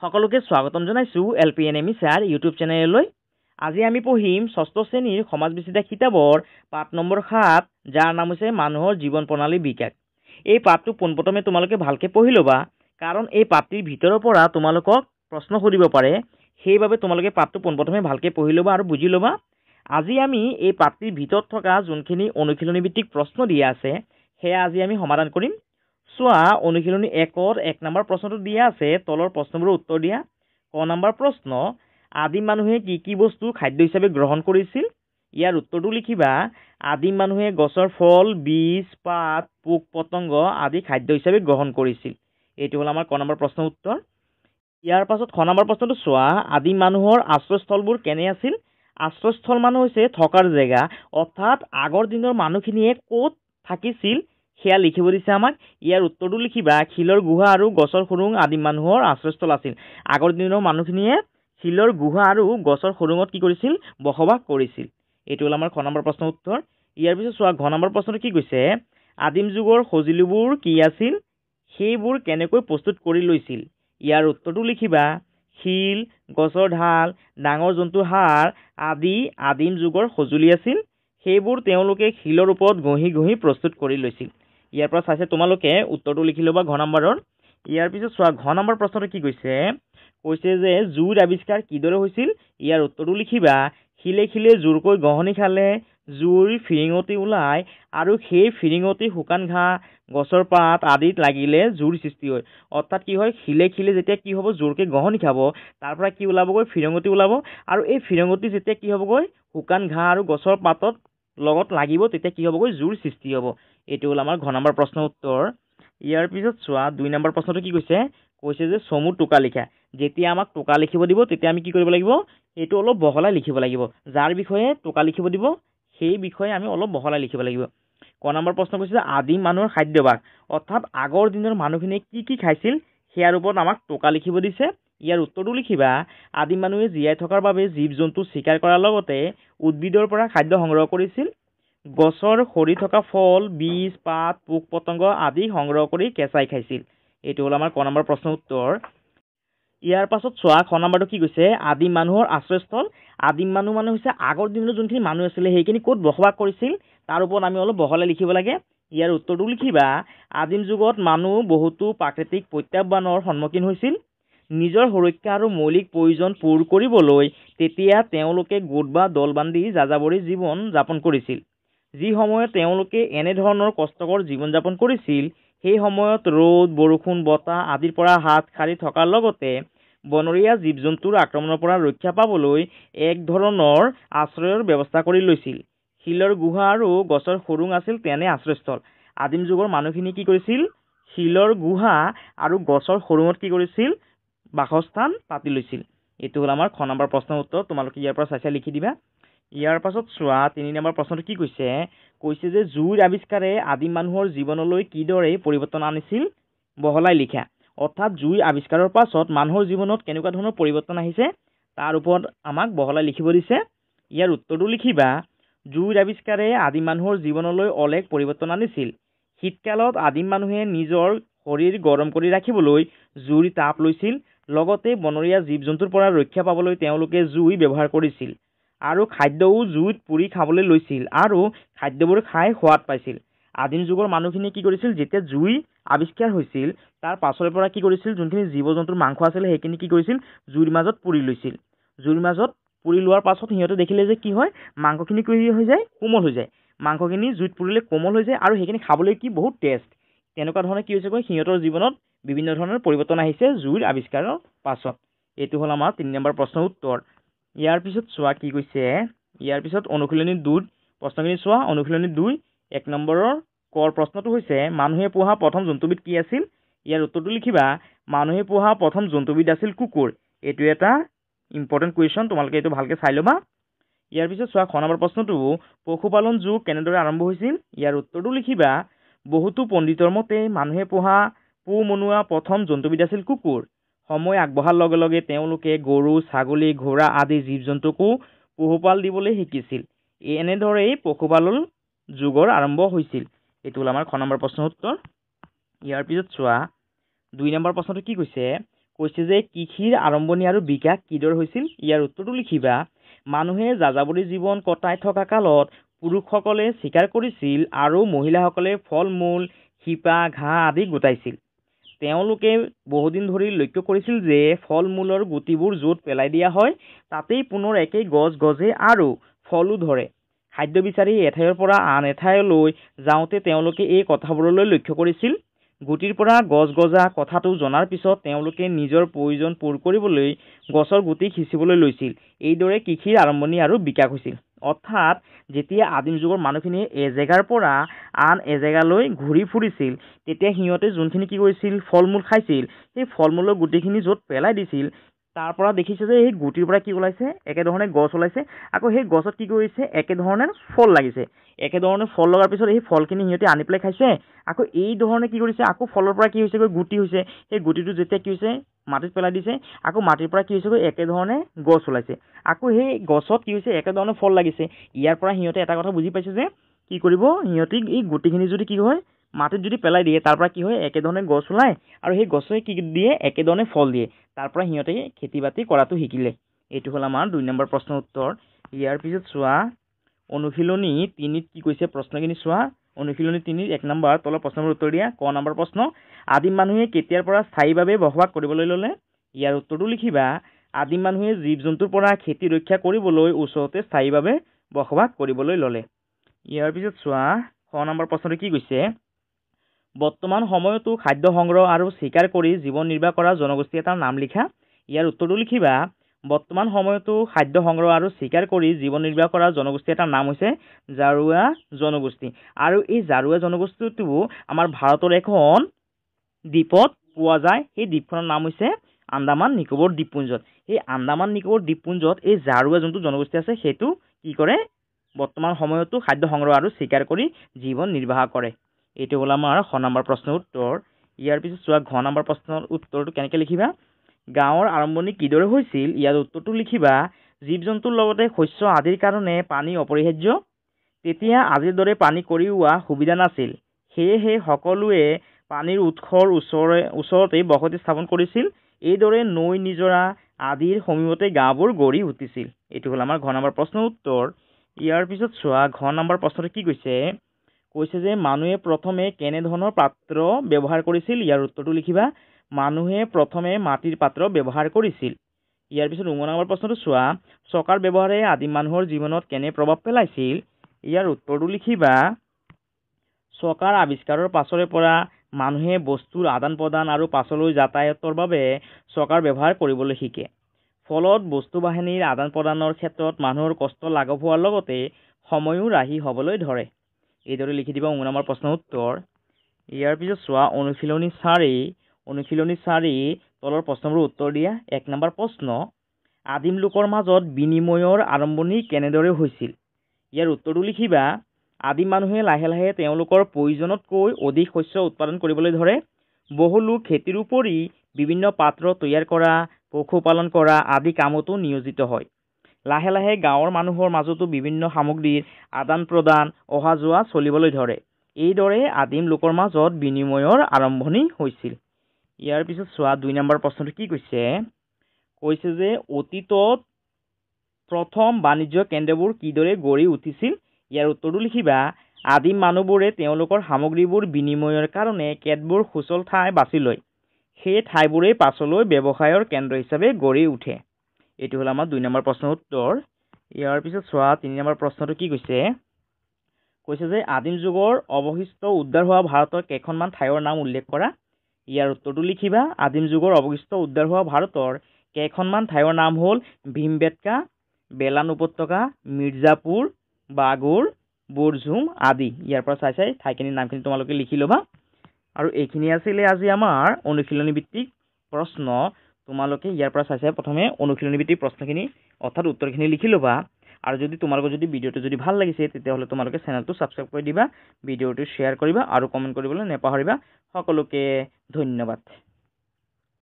সকলোকে স্বাগতম জনাইছো এলপিএনএমি স্যাৰ ইউটিউব চেনেললৈ। আজি আমি পঢ়িম ষষ্ঠ শ্ৰেণীৰ সমাজ বিচিতা কিতাপৰ পাঠ নম্বৰ 7, যাৰ নাম হৈছে মানুহৰ জীৱন প্ৰণালী বিকাশ। এই পাঠটো পোনপ্ৰথমে তোমালোকে ভালকে পঢ়ি ল'বা, কাৰণ এই পাঠটিৰ ভিতৰৰ পৰা তোমালোকক প্ৰশ্ন সুধিব পাৰে। সেইবাবে তোমালোকে পাঠটো পোনপ্ৰথমে ভালকে পঢ়ি ল'বা আৰু বুজি ল'বা। আজি আমি এই পাঠটিৰ ভিতৰত থকা যোনখিনি অনুশীলনী ভিত্তিক প্ৰশ্ন দিয়া আছে সেয়া আজি আমি সমাধান কৰিম। চোৱা, অনুশীলনী 1ৰ 1 নম্বৰ প্ৰশ্নটো দিয়া আছে, তলৰ প্ৰশ্নবোৰৰ উত্তৰ দিয়া। ক নম্বৰ প্ৰশ্ন, আদিম মানুহে কি কি বস্তু খাদ্য হিচাপে গ্ৰহণ কৰিছিল? ইয়াৰ উত্তৰটো লিখিবা। আদিম মানুহে গছৰ ফল, বীজ, পাত, পোক পতংগ আদি খাদ্য হিচাপে গ্ৰহণ কৰিছিল। এইটো হ'ল আমাৰ ক নম্বৰ প্ৰশ্নৰ উত্তৰ। ইয়াৰ পাছত খ নম্বৰ প্ৰশ্নটো চোৱা, আদিম মানুহৰ আশ্ৰয়স্থলবোৰ কেনে আছিল? আশ্ৰয়স্থল মানে হৈছে থকাৰ জেগা, অৰ্থাৎ আগৰ দিনৰ মানুহখিনিয়ে ক'ত থাকিছিল সেয়া লিখিব দিছে আমাক। ইয়াৰ উত্তৰটো লিখিবা। শিলৰ গুহা আৰু গছৰ খুৰুং আদিম মানুহৰ আশ্ৰয়স্থল আছিল। আগৰ দিনৰ মানুহখিনিয়ে শিলৰ গুহা আৰু গছৰ খুৰুঙত কি কৰিছিল? বসবাস কৰিছিল। এইটো হ'ল আমাৰ খ নম্বৰ প্ৰশ্নৰ উত্তৰ। ইয়াৰ পিছত চোৱা, ঘ নম্বৰ প্ৰশ্নটো কি কৈছে? আদিম যুগৰ সঁজুলিবোৰ কি আছিল? সেইবোৰ কেনেকৈ প্ৰস্তুত কৰি লৈছিল? ইয়াৰ উত্তৰটো লিখিবা। শিল, গছৰ ঢাল, ডাঙৰ জন্তুৰ হাড় আদি আদিম যুগৰ সঁজুলি আছিল। সেইবোৰ তেওঁলোকে শিলৰ ওপৰত ঘঁহি ঘঁহি প্ৰস্তুত কৰি লৈছিল। ইয়াৰ পৰা চাইছে তোমালোকে উত্তৰটো লিখি ল'বা ঘ নম্বৰৰ। ইয়াৰ পিছত চোৱা, ঘ নম্বৰ প্ৰশ্নটো কি কৈছে? কৈছে যে জুইৰ আৱিষ্কাৰ কিদৰে হৈছিল? ইয়াৰ উত্তৰটো লিখিবা। শিলে শিলে জোৰকৈ ঘঁহনি খালে জুইৰ ফিৰিঙতি ওলায় আৰু সেই ফিৰিঙতি শুকান ঘাঁহ, গছৰ পাত আদিত লাগিলে জুইৰ সৃষ্টি হয়। অৰ্থাৎ কি হয়, শিলে শিলে যেতিয়া কি হ'ব, জোৰকৈ ঘঁহনি খাব, তাৰ পৰা কি ওলাবগৈ? ফিৰিঙতি ওলাব। আৰু এই ফিৰিঙতি যেতিয়া কি হ'বগৈ? শুকান ঘাঁহ আৰু গছৰ পাতত লগত লাগিব, তেতিয়া কি হ'বগৈ? জুইৰ সৃষ্টি হ'ব। এইটো হ'ল আমাৰ ঘ নম্বৰ প্ৰশ্নৰ উত্তৰ। ইয়াৰ পিছত চোৱা, 2 নম্বৰ প্ৰশ্নটো কি কৈছে? কৈছে যে চমু টোকা লিখা। যেতিয়া আমাক টোকা লিখিব দিব তেতিয়া আমি কি কৰিব লাগিব? এইটো অলপ বহলাই লিখিব লাগিব। যাৰ বিষয়ে টোকা লিখিব দিব সেই বিষয়ে আমি অলপ বহলাই লিখিব লাগিব। ক নম্বৰ প্ৰশ্ন কৈছে যে আদিম মানুহৰ খাদ্যভাস, অৰ্থাৎ আগৰ দিনৰ মানুহখিনিয়ে কি কি খাইছিল সেয়াৰ ওপৰত আমাক টোকা লিখিব দিছে। ইয়াৰ উত্তৰটো লিখিবা। আদিম মানুহে জীয়াই থকাৰ বাবে জীৱ জন্তু চিকাৰ কৰাৰ লগতে উদ্ভিদৰ পৰা খাদ্য সংগ্ৰহ কৰিছিল। গছৰ সৰি থকা ফল, বীজ, পাত, পোক পতংগ আদি সংগ্ৰহ কৰি কেঁচাই খাইছিল। এইটো হ'ল আমাৰ ক নম্বৰ প্ৰশ্নৰ উত্তৰ। ইয়াৰ পাছত চোৱা, খ নম্বৰটো কি কৈছে? আদিম মানুহৰ আশ্ৰয়স্থল। আদিম মানুহ মানে হৈছে আগৰ দিনৰ যোনখিনি মানুহ আছিলে সেইখিনি ক'ত বসবাস কৰিছিল তাৰ ওপৰত আমি অলপ বহলাই লিখিব লাগে। ইয়াৰ উত্তৰটো লিখিবা। আদিম যুগত মানুহ বহুতো প্ৰাকৃতিক প্ৰত্যাহ্বানৰ সন্মুখীন হৈছিল। নিজৰ সুৰক্ষা আৰু মৌলিক প্ৰয়োজন পূৰ কৰিবলৈ তেতিয়া তেওঁলোকে গোট বা দল বান্ধি যাযাবৰী জীৱন যাপন কৰিছিল। যি সময়ত তেওঁলোকে এনেধৰণৰ কষ্টকৰ জীৱন যাপন কৰিছিল সেই সময়ত ৰ'দ, বৰষুণ, বতাহ আদিৰ পৰা হাত সাৰি থকাৰ লগতে বনৰীয়া জীৱ জন্তুৰ আক্ৰমণৰ পৰা ৰক্ষা পাবলৈ এক ধৰণৰ আশ্ৰয়ৰ ব্যৱস্থা কৰি লৈছিল। শিলৰ গুহা আৰু গছৰ খুৰুং আছিল তেনে আশ্ৰয়স্থল। আদিম যুগৰ মানুহখিনি কি কৰিছিল? শিলৰ গুহা আৰু গছৰ খুৰুঙত কি কৰিছিল? বাসস্থান পাতি লৈছিল। এইটো হ'ল আমাৰ খ নম্বৰ প্ৰশ্নৰ উত্তৰ। তোমালোকে ইয়াৰ পৰা চাই লিখি দিবা। ইয়াৰ পাছত চোৱা, 3 নম্বৰ প্ৰশ্নটো কি কৈছে? কৈছে যে জুইৰ আৱিষ্কাৰে আদিম মানুহৰ জীৱনলৈ কিদৰে পৰিৱৰ্তন আনিছিল? বহলাই লিখা। অৰ্থাৎ জুইৰ আৱিষ্কাৰৰ পাছত মানুহৰ জীৱনত কেনেকুৱা ধৰণৰ পৰিৱৰ্তন আহিছে তাৰ ওপৰত আমাক বহলাই লিখিব দিছে। ইয়াৰ উত্তৰটো লিখিবা। জুইৰ আৱিষ্কাৰে আদিম মানুহৰ জীৱনলৈ অলেখ পৰিৱৰ্তন আনিছিল। শীতকালত আদিম মানুহে নিজৰ শৰীৰ গৰম কৰি ৰাখিবলৈ জুইৰ তাপ লৈছিল। লগতে বনৰীয়া জীৱ জন্তুৰ পৰা ৰক্ষা পাবলৈ তেওঁলোকে জুই ব্যৱহাৰ কৰিছিল আৰু খাদ্যও জুইত পুৰি খাবলৈ লৈছিল আৰু খাদ্যবোৰ খাই সোৱাদ পাইছিল। আদিম যুগৰ মানুহখিনিয়ে কি কৰিছিল? যেতিয়া জুই আৱিষ্কাৰ হৈছিল তাৰ পাছৰে পৰা কি কৰিছিল? যোনখিনি জীৱ জন্তুৰ মাংস আছিলে সেইখিনি কি কৰিছিল? জুইৰ মাজত পুৰি লৈছিল। জুইৰ মাজত পুৰি লোৱাৰ পাছত সিহঁতে দেখিলে যে কি হয়, মাংসখিনি কি হৈ যায়? কোমল হৈ যায়। মাংসখিনি জুইত পুৰিলে কোমল হৈ যায় আৰু সেইখিনি খাবলৈ কি বহুত টেষ্ট। তেনেকুৱা ধৰণে কি হৈছে? সিহঁতৰ জীৱনত বিভিন্ন ধৰণৰ পৰিৱৰ্তন আহিছে জুইৰ আৱিষ্কাৰৰ পাছত। এইটো হ'ল আমাৰ 3 নম্বৰ প্ৰশ্নৰ উত্তৰ। ইয়াৰ পিছত চোৱা কি কৈছে? ইয়াৰ পিছত অনুশীলনী 2 প্ৰশ্নখিনি চোৱা। অনুশীলনী 2 1 নম্বৰৰ কৰ প্ৰশ্নটো হৈছে মানুহে পোহা প্ৰথম জন্তুবিধ কি আছিল? ইয়াৰ উত্তৰটো লিখিবা। মানুহে পোহা প্ৰথম জন্তুবিধ আছিল কুকুৰ। এইটো এটা ইম্পৰ্টেণ্ট কুৱেশ্যন, তোমালোকে এইটো ভালকৈ চাই ল'বা। ইয়াৰ পিছত চোৱা, খ নম্বৰ প্ৰশ্নটো পশুপালন যুগ কেনেদৰে আৰম্ভ হৈছিল? ইয়াৰ উত্তৰটো লিখিবা। বহুতো পণ্ডিতৰ মতে মানুহে পোহা পোহমনুৱা প্ৰথম জন্তুবিধ আছিল কুকুৰ। সময় আগবঢ়াৰ লগে লগে তেওঁলোকে গৰু, ছাগলী, ঘোঁৰা আদি জীৱ জন্তুকো পোহপাল দিবলৈ শিকিছিল। এনেদৰেই পশুপালন যুগৰ আৰম্ভ হৈছিল। এইটো হ'ল আমাৰ খ নম্বৰ প্ৰশ্নৰ উত্তৰ। ইয়াৰ পিছত চোৱা, 2 নম্বৰ প্ৰশ্নটো কি কৈছে? কৈছে যে কৃষিৰ আৰম্ভণি আৰু বিকাশ কিদৰে হৈছিল ইয়াৰ উত্তৰটো লিখিবা মানুহে যাযাবৰী জীৱন কটাই থকা কালত পুৰুষসকলে চিকাৰ কৰিছিল আৰু মহিলাসকলে ফল মূল শিপা ঘাঁহ আদি গোটাইছিল তেওঁলোকে বহুদিন ধৰি লক্ষ্য কৰিছিল যে ফল মূলৰ গুটিবোৰ য'ত পেলাই দিয়া হয় তাতেই পুনৰ একেই গছ গজে আৰু ফলো ধৰে খাদ্য বিচাৰি এঠাইৰ পৰা আন এঠাইলৈ যাওঁতে তেওঁলোকে এই কথাবোৰলৈ লক্ষ্য কৰিছিল গুটিৰ পৰা গছ গজা কথাটো জনাৰ পিছত তেওঁলোকে নিজৰ প্ৰয়োজন পূৰ কৰিবলৈ গছৰ গুটি সিঁচিবলৈ লৈছিল এইদৰে কৃষিৰ আৰম্ভণি আৰু বিকাশ হৈছিল অৰ্থাৎ যেতিয়া আদিম যুগৰ মানুহখিনিয়ে এজেগাৰ পৰা আন এজেগালৈ ঘূৰি ফুৰিছিল তেতিয়া সিহঁতে যোনখিনি কি কৰিছিল ফল মূল খাইছিল সেই ফল মূলৰ গুটিখিনি য'ত পেলাই দিছিল তাৰ পৰা দেখিছে যে এই গুটিৰ পৰা কি ওলাইছে একেধৰণে গছ ওলাইছে আকৌ সেই গছত কি কৰিছে একেধৰণে ফল লাগিছে একেধৰণে ফল লগাৰ পিছত এই ফলখিনি সিহঁতে আনি পেলাই খাইছে আকৌ এই ধৰণে কি কৰিছে আকৌ ফলৰ পৰা কি হৈছে গুটি হৈছে সেই গুটিটো যেতিয়া কি হৈছে মাটিত পেলাই দিছে আকৌ মাটিৰ পৰা কি হৈছে একেধৰণে গছ ওলাইছে আকৌ সেই গছত কি হৈছে একেধৰণে ফল লাগিছে ইয়াৰ পৰা সিহঁতে এটা কথা বুজি পাইছে যে কি কৰিব সিহঁতে এই গুটিখিনি যদি কি হয় মাটিত যদি পেলাই দিয়ে তাৰ পৰা কি হয় একেধৰণে গছ ওলায় আৰু সেই গছে কি দিয়ে একেধৰণে ফল দিয়ে তাৰ পৰা সিহঁতে খেতি বাতি কৰাটো শিকিলে এইটো হ'ল আমাৰ 2 নম্বৰ প্ৰশ্নৰ উত্তৰ ইয়াৰ পিছত চোৱা অনুশীলনী 3ত কি কৈছে প্ৰশ্নখিনি চোৱা অনুশীলনী 3ৰ 1 নম্বৰ তলৰ প্ৰশ্নৰ উত্তৰ দিয়া ক নম্বৰ প্ৰশ্ন আদিম মানুহে কেতিয়াৰ পৰা স্থায়ীভাৱে বসবাস কৰিবলৈ ল'লে ইয়াৰ উত্তৰটো লিখিবা আদিম মানুহে জীৱ জন্তুৰ পৰা খেতি ৰক্ষা কৰিবলৈ ওচৰতে স্থায়ীভাৱে বসবাস কৰিবলৈ ল'লে ইয়াৰ পিছত চোৱা খ নম্বৰ প্ৰশ্নটো কি কৈছে বৰ্তমান সময়তো খাদ্য সংগ্ৰহ আৰু চিকাৰ কৰি জীৱন নিৰ্বাহ কৰা জনগোষ্ঠী এটাৰ নাম লিখা ইয়াৰ উত্তৰটো লিখিবা বৰ্তমান সময়তো খাদ্য সংগ্ৰহ আৰু চিকাৰ কৰি জীৱন নিৰ্বাহ কৰা জনগোষ্ঠী এটাৰ নাম হৈছে জাৰুৱা জনগোষ্ঠী আৰু এই জাৰুৱা জনগোষ্ঠীটো আমাৰ ভাৰতৰ এখন দ্বীপত পোৱা যায় সেই দ্বীপখনৰ নাম হৈছে আন্দামান নিকোবৰ দ্বীপপুঞ্জত এই আন্দামান নিকোবৰ দ্বীপপুঞ্জত এই জাৰুৱা যোনটো জনগোষ্ঠী আছে সেইটো কি কৰে বৰ্তমান সময়তো খাদ্য সংগ্ৰহ আৰু চিকাৰ কৰি জীৱন নিৰ্বাহ কৰে এইটো হ'ল আমাৰ খ নম্বৰ প্ৰশ্নৰ উত্তৰ ইয়াৰ পিছত চোৱা ঘ নম্বৰ প্ৰশ্নৰ উত্তৰটো কেনেকৈ লিখিবা গাঁৱৰ আৰম্ভণি কিদৰে হৈছিল ইয়াৰ উত্তৰটো লিখিবা জীৱ জন্তুৰ লগতে শস্য আদিৰ কাৰণে পানী অপৰিহাৰ্য তেতিয়া আজিৰ দৰে পানী কঢ়িওৱা সুবিধা নাছিল সেয়েহে সকলোৱে পানীৰ উৎসৰ ওচৰতে বসতি স্থাপন কৰিছিল এইদৰে নৈ নিজৰা আদিৰ সমীপতে গাঁওবোৰ গঢ়ি উঠিছিল এইটো হ'ল আমাৰ ঘ নম্বৰ প্ৰশ্নৰ উত্তৰ ইয়াৰ পিছত চোৱা ঘ নম্বৰ প্ৰশ্নটো কি কৈছে যে মানুহে প্ৰথমে কেনেধৰণৰ পাত্ৰ ব্যৱহাৰ কৰিছিল ইয়াৰ উত্তৰটো লিখিবা মানুহে প্ৰথমে মাটিৰ পাত্ৰ ব্যৱহাৰ কৰিছিল ইয়াৰ পিছত 9 নম্বৰ প্ৰশ্নটো চোৱা চকাৰ ব্যৱহাৰে আদিম মানুহৰ জীৱনত কেনে প্ৰভাৱ পেলাইছিল ইয়াৰ উত্তৰটো লিখিবা চকাৰ আৱিষ্কাৰৰ পাছৰে পৰা মানুহে বস্তুৰ আদান প্ৰদান আৰু পাছলৈ যাতায়াতৰ বাবে চকাৰ ব্যৱহাৰ কৰিবলৈ শিকে ফলত বস্তু বাহিনীৰ আদান প্ৰদানৰ ক্ষেত্ৰত মানুহৰ কষ্ট লাঘৱ হোৱাৰ লগতে সময়ো ৰাহি হ'বলৈ ধৰে এইদৰে লিখি দিবা 9 নম্বৰ প্ৰশ্নৰ উত্তৰ ইয়াৰ পিছত চোৱা অনুশীলনী 4 তলৰ প্ৰশ্নবোৰ উত্তৰ দিয়া 1 নম্বৰ প্ৰশ্ন আদিম লোকৰ মাজত বিনিময়ৰ আৰম্ভণি কেনেদৰে হৈছিল ইয়াৰ উত্তৰটো লিখিবা আদিম মানুহে লাহে লাহে তেওঁলোকৰ প্ৰয়োজনতকৈ অধিক শস্য উৎপাদন কৰিবলৈ ধৰে বহু লোক খেতিৰ উপৰি বিভিন্ন পাত্ৰ তৈয়াৰ কৰা পশুপালন কৰা আদি কামতো নিয়োজিত হয় লাহে লাহে গাঁৱৰ মানুহৰ মাজতো বিভিন্ন সামগ্ৰীৰ আদান প্ৰদান অহা যোৱা চলিবলৈ ধৰে এইদৰে আদিম লোকৰ মাজত বিনিময়ৰ আৰম্ভণি হৈছিল ইয়াৰ পিছত চোৱা 2 নম্বৰ প্ৰশ্নটো কি কৈছে যে অতীতত প্ৰথম বাণিজ্য কেন্দ্ৰবোৰ কিদৰে গঢ়ি উঠিছিল ইয়াৰ উত্তৰটো লিখিবা আদিম মানুহবোৰে তেওঁলোকৰ সামগ্ৰীবোৰ বিনিময়ৰ কাৰণে কেতবোৰ সুচল ঠাই বাছি লয় সেই ঠাইবোৰে পাছলৈ ব্যৱসায়ৰ কেন্দ্ৰ হিচাপে গঢ়ি উঠে এইটো হ'ল আমাৰ 2 নম্বৰ প্ৰশ্নৰ উত্তৰ ইয়াৰ পিছত চোৱা 3 নম্বৰ প্ৰশ্নটো কি কৈছে যে আদিম যুগৰ অৱশিষ্ট উদ্ধাৰ হোৱা ভাৰতৰ কেইখনমান ঠাইৰ নাম উল্লেখ কৰা ইয়াৰ উত্তৰটো লিখিবা আদিম যুগৰ অৱশিষ্ট উদ্ধাৰ হোৱা ভাৰতৰ কেইখনমান ঠাইৰ নাম হ'ল ভীমবেটকা বেলান উপত্যকা মিৰ্জাপুৰ বাগুৰ বুৰঝুম আদি ইয়াৰ পৰা চাই ঠাইখিনিৰ নামখিনি তোমালোকে লিখি ল'বা আৰু এইখিনি আছিলে আজি আমাৰ অনুশীলনী ভিত্তিক প্ৰশ্ন তোমালোকে ইয়াৰ পৰা চাই প্ৰথমে অনুশীলনী ভিত্তিক প্ৰশ্নখিনি অৰ্থাৎ উত্তৰখিনি লিখি ল'বা আৰু যদি তোমালোকৰ যদি ভিডিঅ'টো যদি ভাল লাগিছে তেতিয়াহ'লে তোমালোকে চেনেলটো ছাবস্ক্ৰাইব কৰি দিবা ভিডিঅ'টো শ্বেয়াৰ কৰিবা আৰু কমেণ্ট কৰিবলৈ নেপাহৰিবা সকলোকে ধন্যবাদ